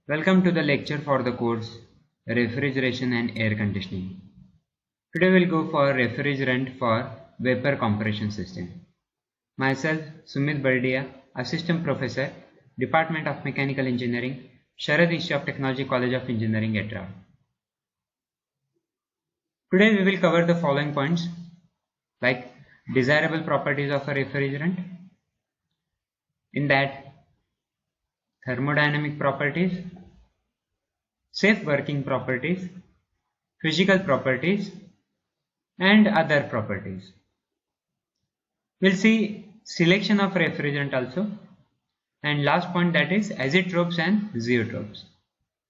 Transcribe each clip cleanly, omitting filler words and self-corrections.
Welcome to the lecture for the course Refrigeration and Air Conditioning. Today we'll go for refrigerant for vapor compression system. Myself Sumit Bardia, Assistant Professor, Department of Mechanical Engineering, Sharad Institute of Technology, College of Engineering, etc. Today we will cover the following points like desirable properties of a refrigerant, in that thermodynamic properties, safe working properties, physical properties, and other properties. We'll see selection of refrigerant also, and last point, that is azotropes and zeotropes.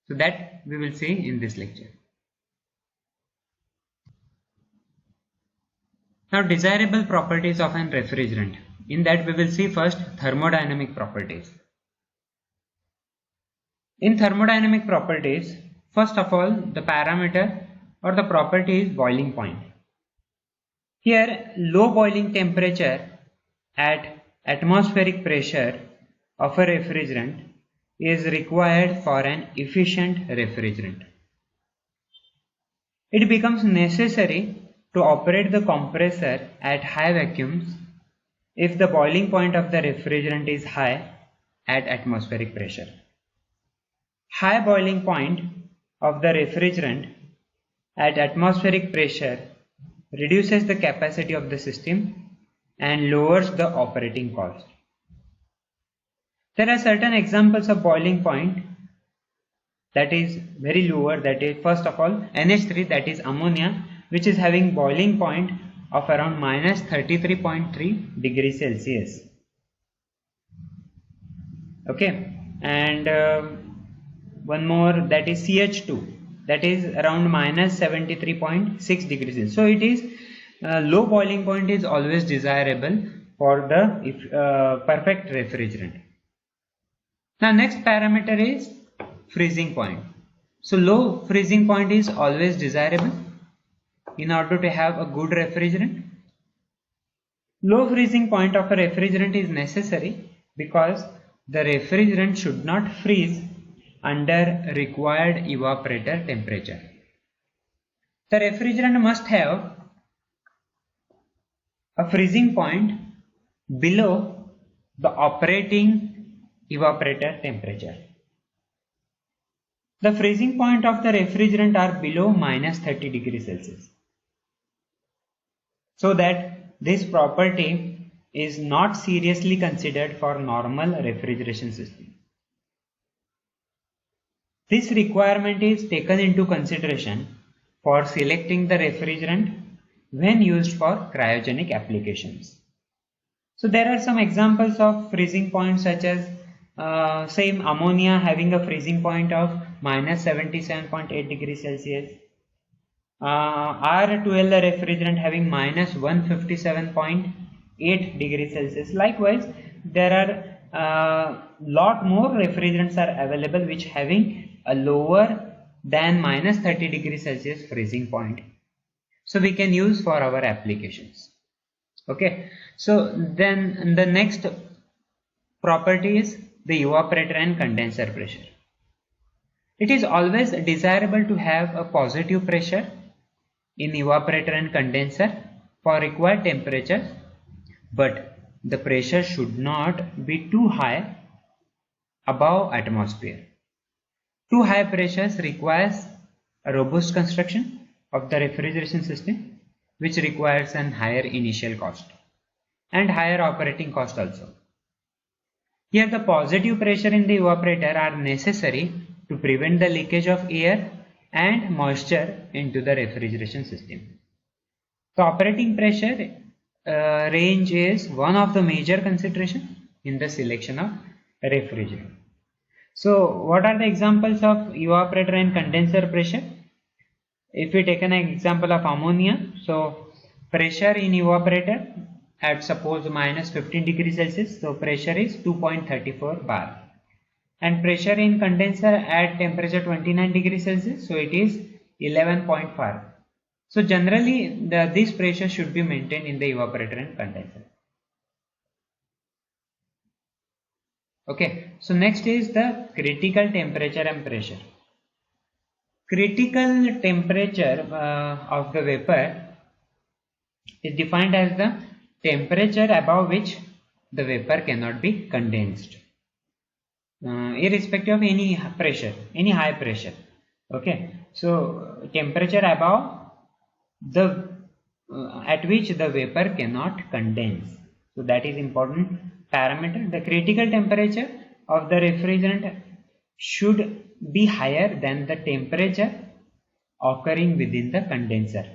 So that we will see in this lecture. Now, desirable properties of an refrigerant. In that we will see first thermodynamic properties. In thermodynamic properties, first of all, the parameter or the property is boiling point. Here, low boiling temperature at atmospheric pressure of a refrigerant is required for an efficient refrigerant. It becomes necessary to operate the compressor at high vacuums if the boiling point of the refrigerant is high at atmospheric pressure. High boiling point of the refrigerant at atmospheric pressure reduces the capacity of the system and lowers the operating cost. There are certain examples of boiling point that is very lower, that is first of all NH3, that is ammonia, which is having boiling point of around minus 33.3 degrees Celsius. Okay, and one more, that is CH2, that is around minus 73.6 degrees Celsius. So it is low boiling point is always desirable for the perfect refrigerant. Now next parameter is freezing point. So low freezing point is always desirable in order to have a good refrigerant. Low freezing point of a refrigerant is necessary because the refrigerant should not freeze under required evaporator temperature. The refrigerant must have a freezing point below the operating evaporator temperature. The freezing point of the refrigerant are below minus 30 degrees Celsius, so that this property is not seriously considered for normal refrigeration system. This requirement is taken into consideration for selecting the refrigerant when used for cryogenic applications. So there are some examples of freezing points such as same ammonia having a freezing point of minus 77.8 degrees Celsius, R12 refrigerant having minus 157.8 degrees Celsius. Likewise, there are lot more refrigerants are available which having a lower than minus 30 degrees Celsius freezing point. So we can use for our applications. Okay, so then the next property is the evaporator and condenser pressure. It is always desirable to have a positive pressure in evaporator and condenser for required temperatures, but the pressure should not be too high above atmosphere. Too high pressures requires a robust construction of the refrigeration system, which requires an higher initial cost and higher operating cost also. Here the positive pressure in the evaporator are necessary to prevent the leakage of air and moisture into the refrigeration system. The operating pressure range is one of the major considerations in the selection of refrigerant. So what are the examples of evaporator and condenser pressure? If we take an example of ammonia, so pressure in evaporator at suppose minus 15 degrees Celsius, so pressure is 2.34 bar, and pressure in condenser at temperature 29 degrees Celsius, so it is 11.5. So generally this pressure should be maintained in the evaporator and condenser. Okay, so next is the critical temperature and pressure. Critical temperature of the vapor is defined as the temperature above which the vapor cannot be condensed, irrespective of any pressure, any high pressure. Okay, so temperature above the at which the vapor cannot condense. So that is important parameter. The critical temperature of the refrigerant should be higher than the temperature occurring within the condenser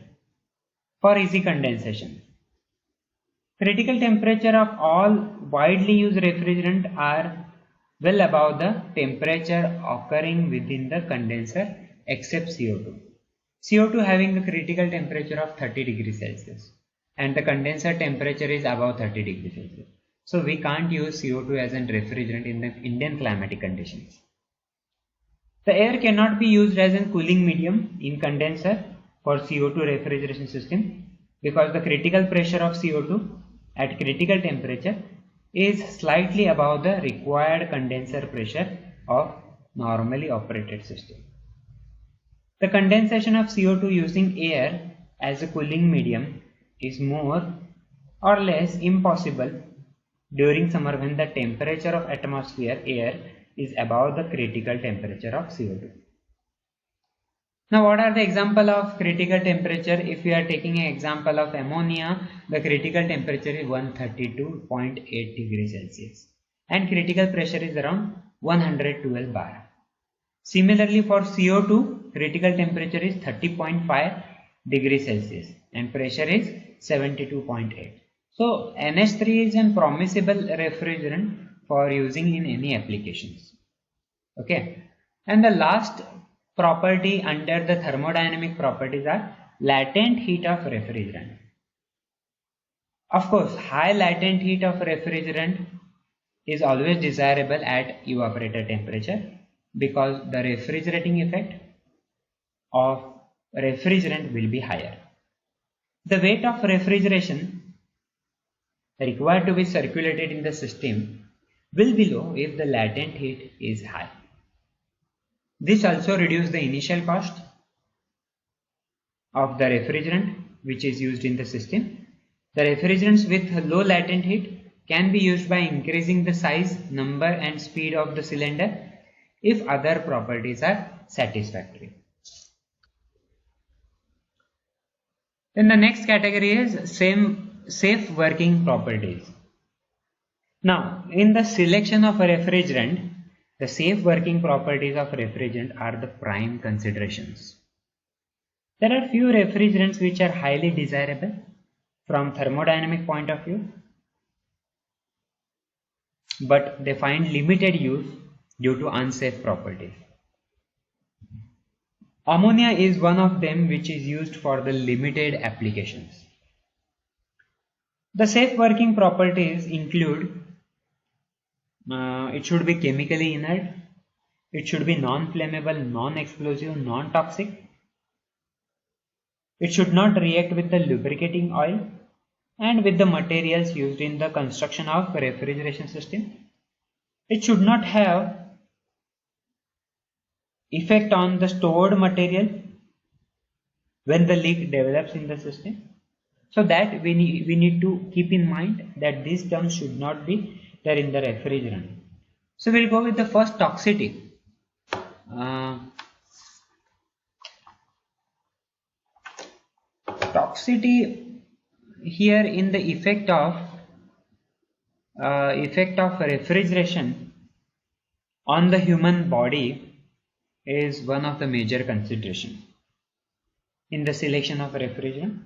for easy condensation. Critical temperature of all widely used refrigerant are well above the temperature occurring within the condenser except CO2. CO2 having a critical temperature of 30 degrees Celsius and the condenser temperature is above 30 degrees Celsius. So we can't use CO2 as a refrigerant in the Indian climatic conditions. The air cannot be used as a cooling medium in condenser for CO2 refrigeration system because the critical pressure of CO2 at critical temperature is slightly above the required condenser pressure of normally operated system. The condensation of CO2 using air as a cooling medium is more or less impossible during summer when the temperature of atmosphere air is above the critical temperature of CO2. Now what are the example of critical temperature? If we are taking an example of ammonia, the critical temperature is 132.8 degrees Celsius and critical pressure is around 112 bar. Similarly for CO2, critical temperature is 30.5 degrees Celsius and pressure is 72.8. So NH3 is a permissible refrigerant for using in any applications. Okay, and the last property under the thermodynamic properties are latent heat of refrigerant. Of course, high latent heat of refrigerant is always desirable at evaporator temperature because the refrigerating effect of refrigerant will be higher. The weight of refrigeration required to be circulated in the system will be low if the latent heat is high. This also reduces the initial cost of the refrigerant which is used in the system. The refrigerants with low latent heat can be used by increasing the size, number and speed of the cylinder if other properties are satisfactory. Then the next category is safe working properties. Now, in the selection of a refrigerant, the safe working properties of refrigerant are the prime considerations. There are few refrigerants which are highly desirable from thermodynamic point of view, but they find limited use due to unsafe properties. Ammonia is one of them which is used for the limited applications. The safe working properties include it should be chemically inert, it should be non-flammable, non-explosive, non-toxic, it should not react with the lubricating oil and with the materials used in the construction of refrigeration system. It should not have effect on the stored material when the leak develops in the system. So that we need to keep in mind that these terms should not be there in the refrigerant. So we'll go with the first, toxicity. Toxicity here in the effect of refrigeration on the human body is one of the major consideration in the selection of refrigerant.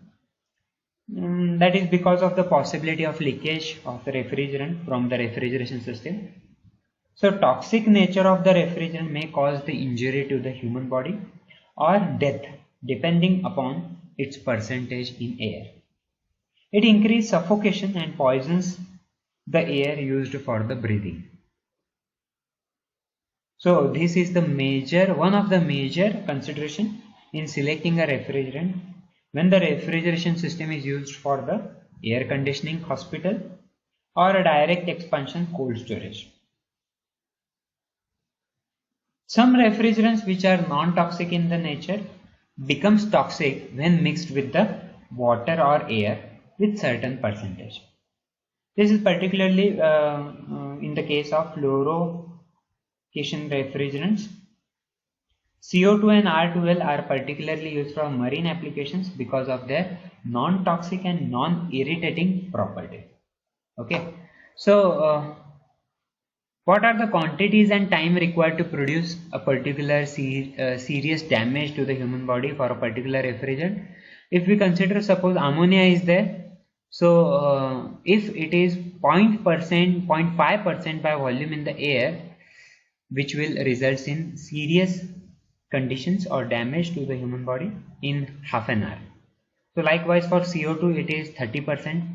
That is because of the possibility of leakage of the refrigerant from the refrigeration system. So toxic nature of the refrigerant may cause the injury to the human body or death depending upon its percentage in air. It increases suffocation and poisons the air used for the breathing. So this is one of the major consideration in selecting a refrigerant when the refrigeration system is used for the air conditioning hospital or a direct expansion cold storage. Some refrigerants which are non-toxic in the nature becomes toxic when mixed with the water or air with certain percentage. This is particularly in the case of fluorocation refrigerants. CO2 and R2L are particularly used for marine applications because of their non-toxic and non-irritating properties. Okay, so what are the quantities and time required to produce a particular serious damage to the human body for a particular refrigerant? If we consider, suppose ammonia is there, so if it is 0.5% by volume in the air, which will result in serious conditions or damage to the human body in half an hour. So likewise for CO2 it is 30%,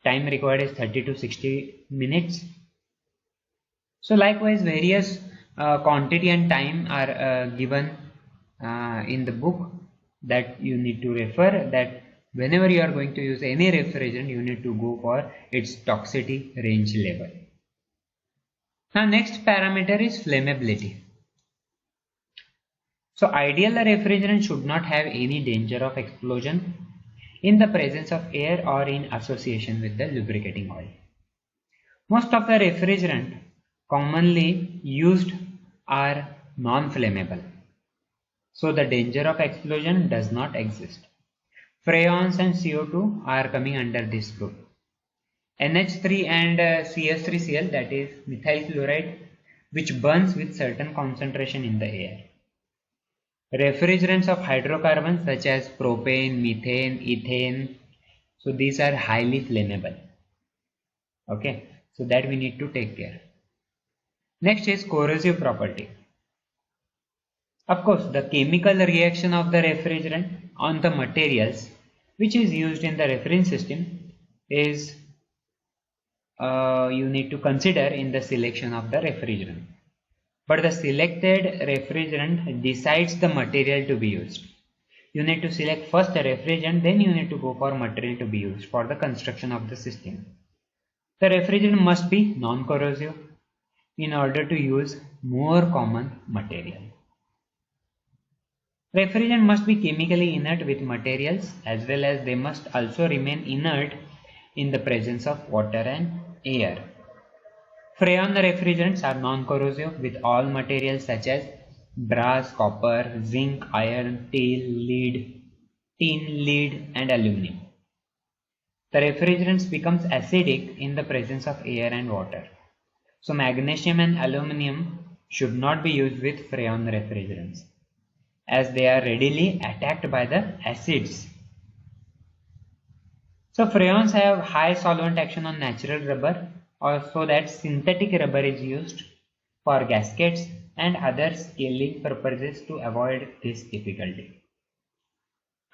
time required is 30 to 60 minutes. So likewise various quantity and time are given in the book that you need to refer, that whenever you are going to use any refrigerant you need to go for its toxicity range level. Now next parameter is flammability. So ideal refrigerant should not have any danger of explosion in the presence of air or in association with the lubricating oil. Most of the refrigerant commonly used are non-flammable, so the danger of explosion does not exist. Freons and CO2 are coming under this group. NH3 and CH3Cl, that is methyl chloride, which burns with certain concentration in the air. Refrigerants of hydrocarbons such as propane, methane, ethane, so these are highly flammable. Okay, so that we need to take care. Next is corrosive property. Of course, the chemical reaction of the refrigerant on the materials which is used in the refrigerant system is you need to consider in the selection of the refrigerant. But the selected refrigerant decides the material to be used. You need to select first a refrigerant, then you need to go for material to be used for the construction of the system. The refrigerant must be non-corrosive in order to use more common material. Refrigerant must be chemically inert with materials, as well as they must also remain inert in the presence of water and air. Freon refrigerants are non-corrosive with all materials such as brass, copper, zinc, iron, tin, lead and aluminum. The refrigerants becomes acidic in the presence of air and water. So magnesium and aluminum should not be used with freon refrigerants, as they are readily attacked by the acids. So freons have high solvent action on natural rubber, so that synthetic rubber is used for gaskets and other scaling purposes to avoid this difficulty.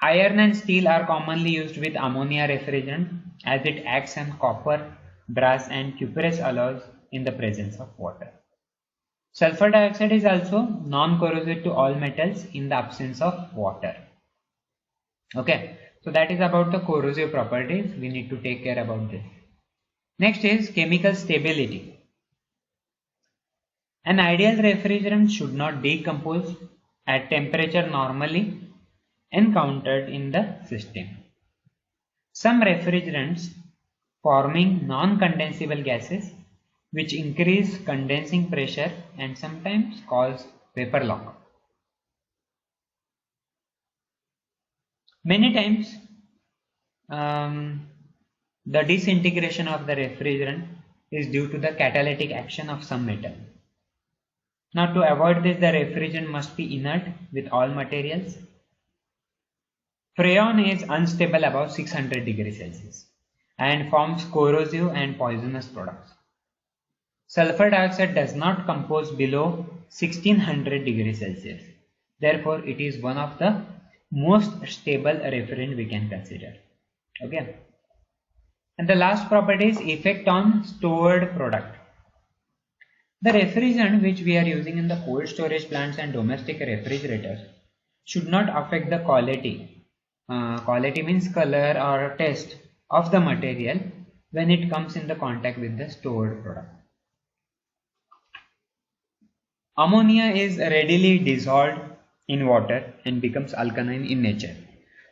Iron and steel are commonly used with ammonia refrigerant, as it acts on copper, brass and cuprous alloys in the presence of water. Sulfur dioxide is also non-corrosive to all metals in the absence of water. Okay, so that is about the corrosive properties. We need to take care about this. Next is chemical stability. An ideal refrigerant should not decompose at temperature normally encountered in the system. Some refrigerants forming non-condensable gases which increase condensing pressure and sometimes cause vapor lock. Many times the disintegration of the refrigerant is due to the catalytic action of some metal. Now to avoid this, the refrigerant must be inert with all materials. Freon is unstable above 600 degrees Celsius and forms corrosive and poisonous products. Sulfur dioxide does not compose below 1600 degrees Celsius. Therefore, it is one of the most stable refrigerant we can consider. Okay. And the last property is effect on stored product. The refrigerant which we are using in the cold storage plants and domestic refrigerators should not affect the quality. Quality means color or taste of the material when it comes in the contact with the stored product. Ammonia is readily dissolved in water and becomes alkaline in nature.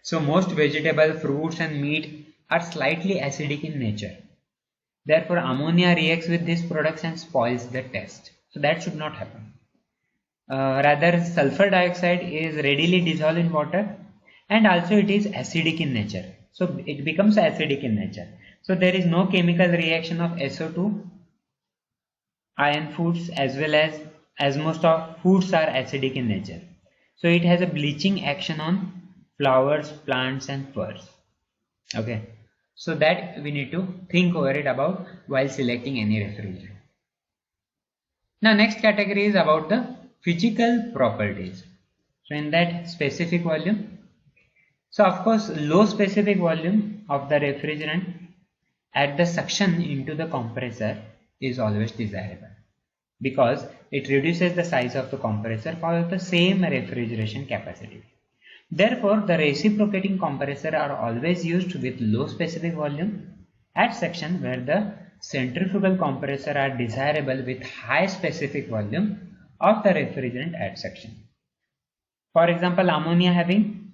So most vegetable, fruits and meat are slightly acidic in nature. Therefore, ammonia reacts with these products and spoils the taste. So that should not happen. Rather, sulfur dioxide is readily dissolved in water and also it is acidic in nature. So it becomes acidic in nature. So there is no chemical reaction of SO2 iron foods as most of foods are acidic in nature. So it has a bleaching action on flowers, plants and furs. Okay. So that we need to think over it about while selecting any refrigerant. Now next category is about the physical properties. So in that specific volume. So of course low specific volume of the refrigerant at the suction into the compressor is always desirable because it reduces the size of the compressor for the same refrigeration capacity. Therefore, the reciprocating compressor are always used with low specific volume at suction where the centrifugal compressor are desirable with high specific volume of the refrigerant at suction. For example, ammonia having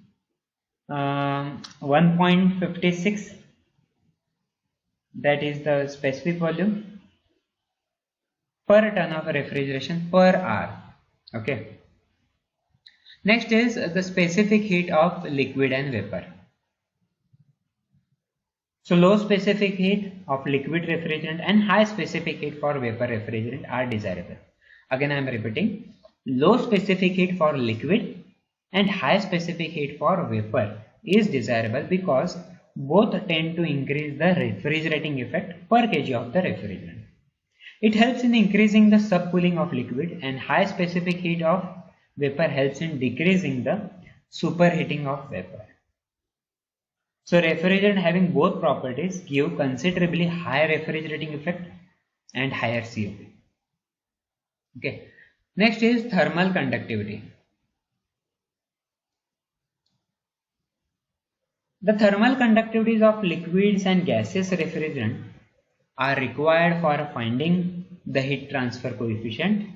1.56, that is the specific volume per ton of refrigeration per hour. Okay. Next is the specific heat of liquid and vapor. So low specific heat of liquid refrigerant and high specific heat for vapor refrigerant are desirable. Again I am repeating, low specific heat for liquid and high specific heat for vapor is desirable because both tend to increase the refrigerating effect per kg of the refrigerant. It helps in increasing the subcooling of liquid and high specific heat of vapor helps in decreasing the superheating of vapor. So refrigerant having both properties give considerably higher refrigerating effect and higher COP. Okay. Next is thermal conductivity. The thermal conductivities of liquids and gaseous refrigerant are required for finding the heat transfer coefficient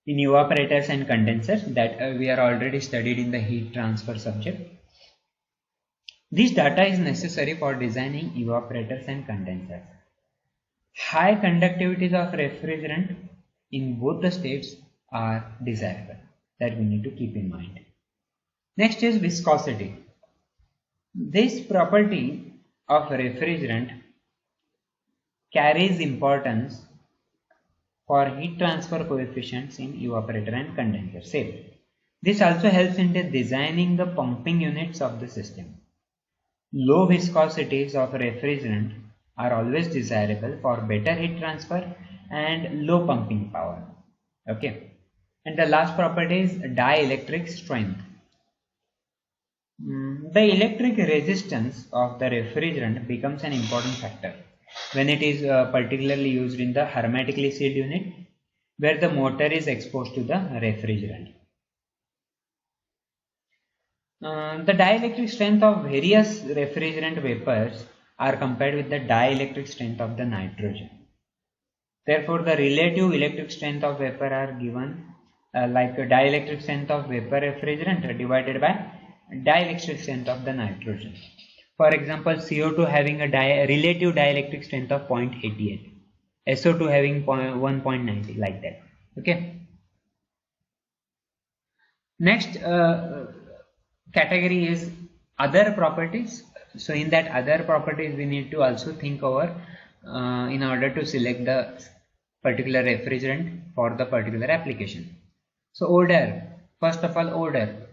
in evaporators and condensers that we are already studied in the heat transfer subject. This data is necessary for designing evaporators and condensers. High conductivities of refrigerant in both the states are desirable, that we need to keep in mind. Next is viscosity. This property of refrigerant carries importance for heat transfer coefficients in evaporator and condenser. Same. This also helps in designing the pumping units of the system. Low viscosities of refrigerant are always desirable for better heat transfer and low pumping power. Okay. And the last property is dielectric strength. The electric resistance of the refrigerant becomes an important factor when it is particularly used in the hermetically sealed unit where the motor is exposed to the refrigerant. The dielectric strength of various refrigerant vapors are compared with the dielectric strength of the nitrogen. Therefore, the relative electric strength of vapor are given like a dielectric strength of vapor refrigerant divided by dielectric strength of the nitrogen. For example, CO2 having a relative dielectric strength of 0.88, SO2 having 1.90, like that. Okay. Next category is other properties. So in that other properties we need to also think over in order to select the particular refrigerant for the particular application. So odor, first of all odor.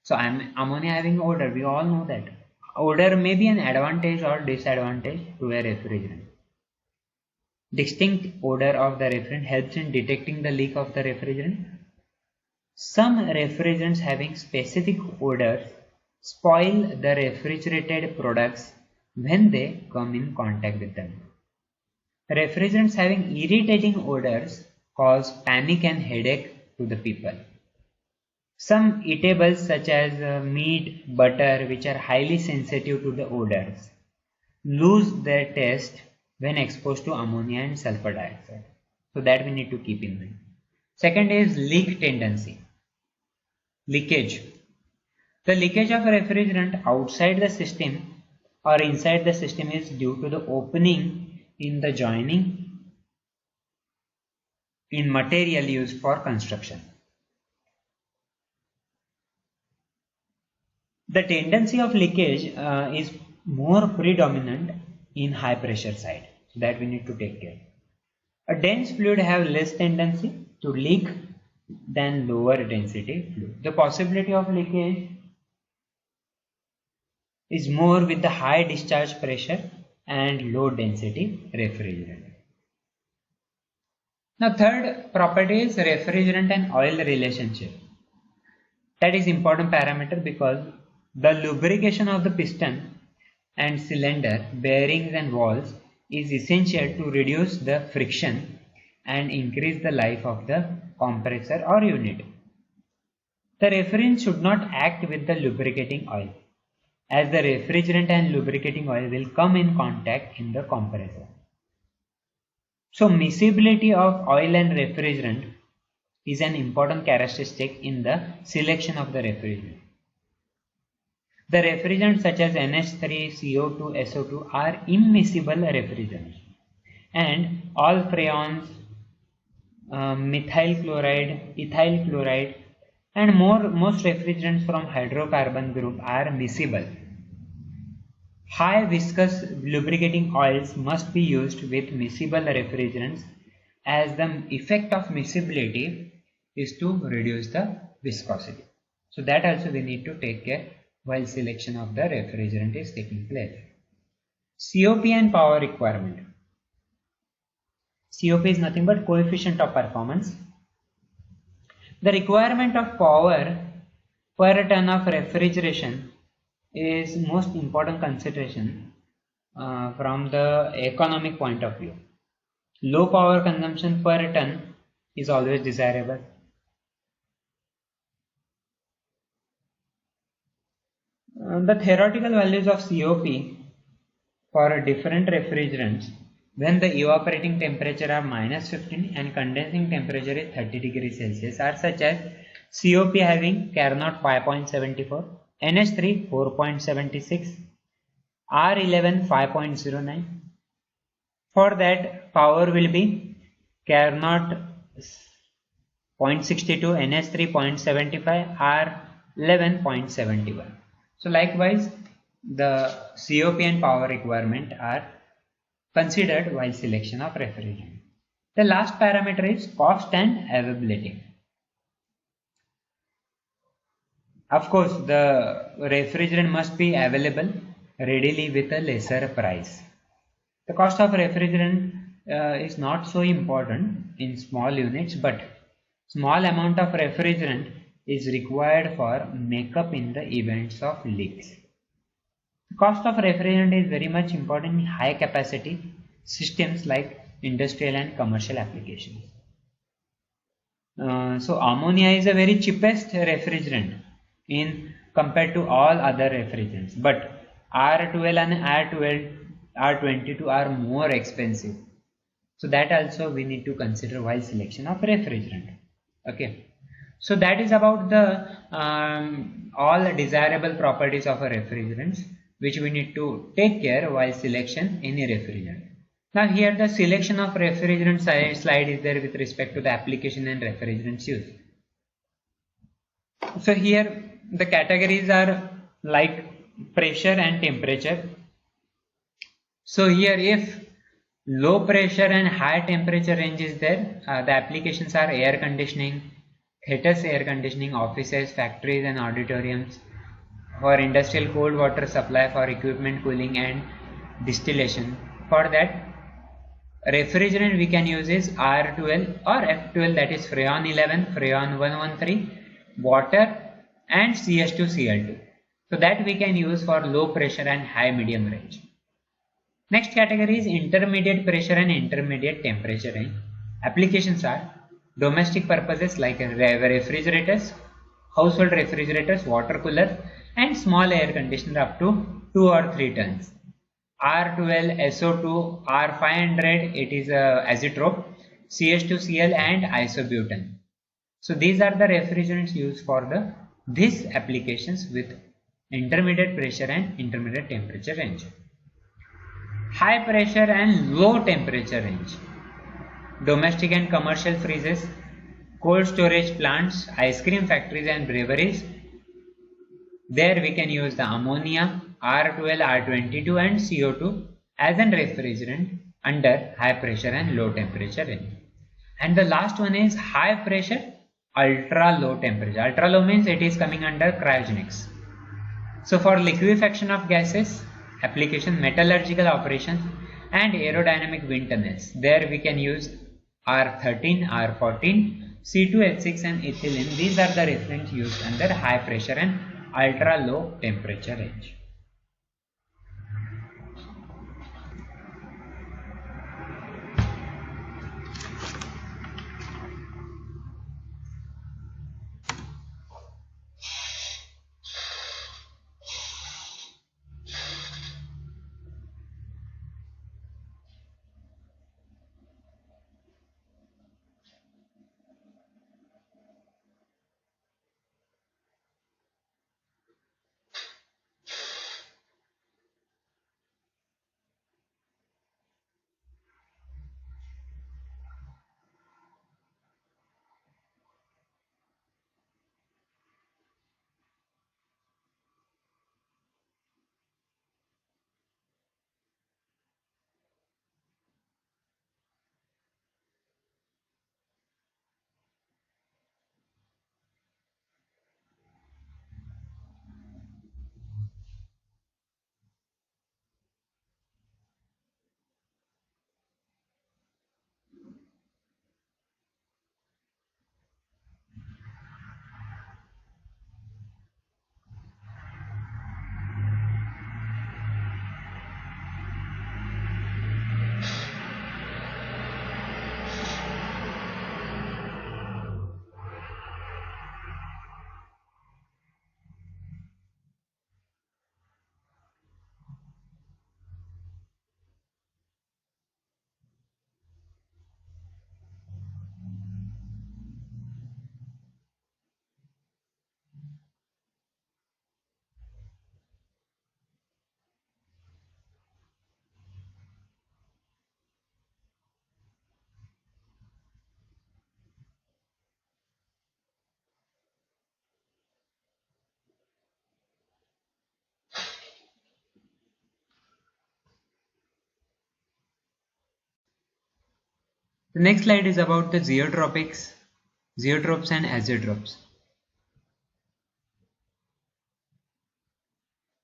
So ammonia having odor, we all know that. Odor may be an advantage or disadvantage to a refrigerant. Distinct odor of the refrigerant helps in detecting the leak of the refrigerant. Some refrigerants having specific odors spoil the refrigerated products when they come in contact with them. Refrigerants having irritating odors cause panic and headache to the people. Some eatables such as meat, butter, which are highly sensitive to the odors, lose their taste when exposed to ammonia and sulfur dioxide. So that we need to keep in mind. Second is leak tendency. Leakage. The leakage of a refrigerant outside the system or inside the system is due to the opening in the joining in material used for construction. The tendency of leakage is more predominant in high pressure side, so that we need to take care. A dense fluid have less tendency to leak than lower density fluid. The possibility of leakage is more with the high discharge pressure and low density refrigerant. Now third property is refrigerant and oil relationship. That is important parameter because the lubrication of the piston and cylinder, bearings and valves is essential to reduce the friction and increase the life of the compressor or unit. The refrigerant should not act with the lubricating oil, as the refrigerant and lubricating oil will come in contact in the compressor. So miscibility of oil and refrigerant is an important characteristic in the selection of the refrigerant. The refrigerants such as NH3, CO2, SO2 are immiscible refrigerants, and all freons, methyl chloride, ethyl chloride, and most refrigerants from hydrocarbon group are miscible. High viscous lubricating oils must be used with miscible refrigerants, as the effect of miscibility is to reduce the viscosity. So that also we need to take care while selection of the refrigerant is taking place. COP and power requirement. COP is nothing but coefficient of performance. The requirement of power per ton of refrigeration is most important consideration from the economic point of view. Low power consumption per ton is always desirable. The theoretical values of COP for different refrigerants when the evaporating temperature are -15 and condensing temperature is 30 degrees Celsius are such as COP having Carnot 5.74, NH3 4.76, R11 5.09. For that, power will be Carnot 0.62, NH3 0.75, R11 0.71. So likewise, the COP and power requirement are considered while selection of refrigerant. The last parameter is cost and availability. Of course, the refrigerant must be available readily with a lesser price. The cost of refrigerant is not so important in small units, but small amount of refrigerant is required for makeup in the events of leaks. The cost of refrigerant is very much important in high capacity systems like industrial and commercial applications. So ammonia is a very cheapest refrigerant in compared to all other refrigerants, but R12 and R22 are more expensive. So that also we need to consider while selection of refrigerant. Okay. So that is about the all desirable properties of a refrigerant, which we need to take care while selection any refrigerant. Now here the selection of refrigerant slide is there with respect to the application and refrigerants use. So here the categories are like pressure and temperature. So here if low pressure and high temperature range is there, the applications are air conditioning, theaters air conditioning, offices, factories and auditoriums. For industrial cold water supply for equipment cooling and distillation. For that, refrigerant we can use is R12 or F12, that is Freon 11, Freon 113, water and CH2Cl2. So that we can use for low pressure and high medium range. Next category is intermediate pressure and intermediate temperature range. Applications are domestic purposes like refrigerators, household refrigerators, water coolers and small air conditioner up to 2 or 3 tons. R12SO2, R500, it is azeotrope, CH2Cl and isobutane. So these are the refrigerants used for these applications with intermediate pressure and intermediate temperature range. High pressure and low temperature range. Domestic and commercial freezers, cold storage plants, ice cream factories and breweries. There we can use the ammonia, R12, R22 and CO2 as an refrigerant under high pressure and low temperature range. And the last one is high pressure, ultra low temperature. Ultra low means it is coming under cryogenics. So for liquefaction of gases, application metallurgical operations and aerodynamic wind tunnels, there we can use R13, R14, C2H6 and ethylene. These are the refrigerants used under high pressure and ultra low temperature range. The next slide is about the zeotropes and azeotropes.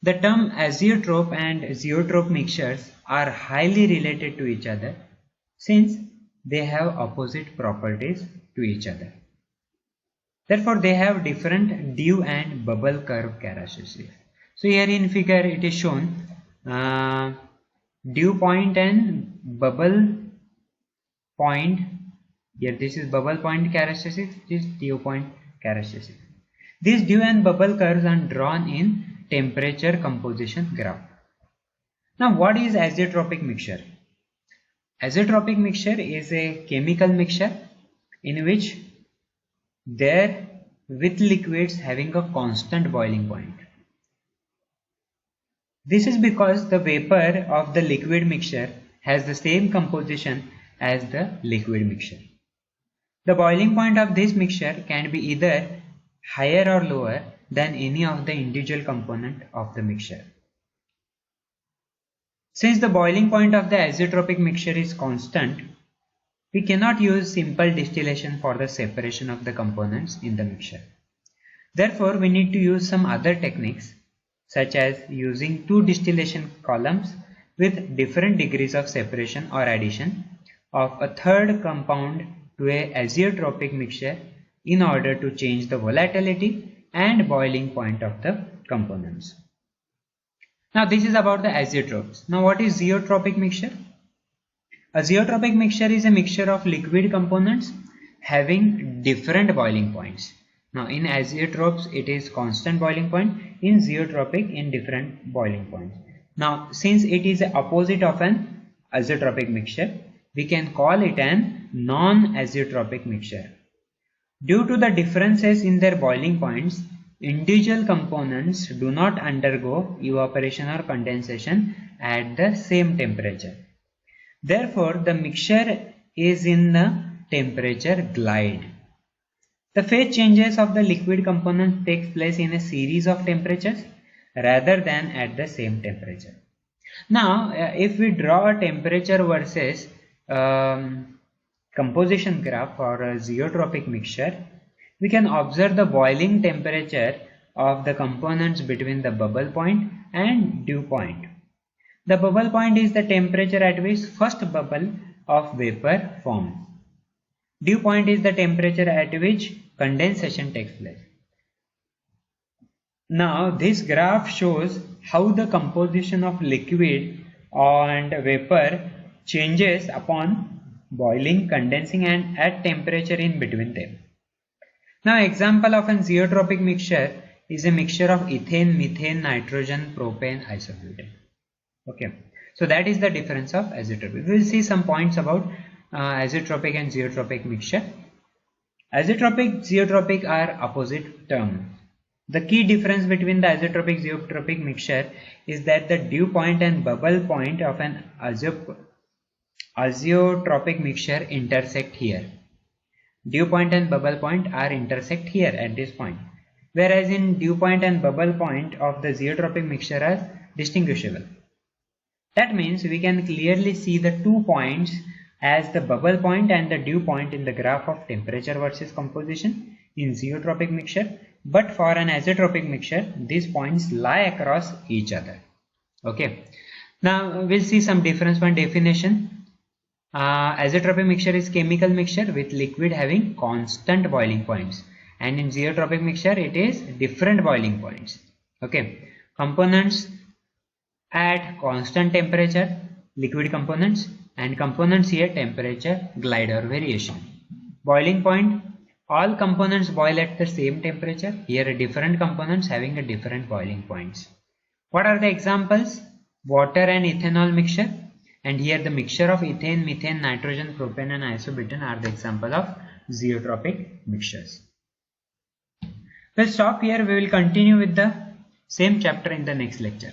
The term azeotrope and zeotrope mixtures are highly related to each other since they have opposite properties to each other. Therefore, they have different dew and bubble curve characteristics. So here in figure it is shown dew point and bubble point. Here this is bubble point characteristics, this is dew point characteristics. These dew and bubble curves are drawn in temperature composition graph. Now what is azeotropic mixture? Azeotropic mixture is a chemical mixture in which there with liquids having a constant boiling point. This is because the vapor of the liquid mixture has the same composition as the liquid mixture. The boiling point of this mixture can be either higher or lower than any of the individual component of the mixture. Since the boiling point of the azeotropic mixture is constant, we cannot use simple distillation for the separation of the components in the mixture. Therefore, we need to use some other techniques such as using two distillation columns with different degrees of separation or addition of a third compound to a azeotropic mixture in order to change the volatility and boiling point of the components. Now this is about the azeotropes. Now what is zeotropic mixture? A zeotropic mixture is a mixture of liquid components having different boiling points. Now in azeotropes it is constant boiling point, in zeotropic in different boiling points. Now, since it is the opposite of an azeotropic mixture, we can call it an non-azeotropic mixture. Due to the differences in their boiling points, individual components do not undergo evaporation or condensation at the same temperature. Therefore, the mixture is in the temperature glide. The phase changes of the liquid components takes place in a series of temperatures rather than at the same temperature. Now, if we draw a temperature versus composition graph for a zeotropic mixture, we can observe the boiling temperature of the components between the bubble point and dew point. The bubble point is the temperature at which first bubble of vapor forms. Dew point is the temperature at which condensation takes place. Now, this graph shows how the composition of liquid and vapor changes upon boiling, condensing, and at temperature in between them. Now, example of an zeotropic mixture is a mixture of ethane, methane, nitrogen, propane, isobutane. Okay, so that is the difference of azeotropic. We will see some points about azeotropic and zeotropic mixture. Azeotropic, zeotropic are opposite terms. The key difference between the azeotropic zeotropic mixture is that the dew point and bubble point of an azeotropic mixture intersect here. Dew point and bubble point are intersect here at this point, whereas in dew point and bubble point of the zeotropic mixture are distinguishable. That means we can clearly see the 2 points as the bubble point and the dew point in the graph of temperature versus composition in zeotropic mixture, but for an azeotropic mixture these points lie across each other. Okay, now we'll see some difference point definition. Azeotropic mixture is chemical mixture with liquid having constant boiling points, and in zeotropic mixture it is different boiling points. Okay, components at constant temperature, liquid components, and components here temperature glide or variation. Boiling point, all components boil at the same temperature. Here different components having a different boiling points. What are the examples? Water and ethanol mixture, and here the mixture of ethane, methane, nitrogen, propane and isobutane are the example of zeotropic mixtures. We'll stop here. We will continue with the same chapter in the next lecture.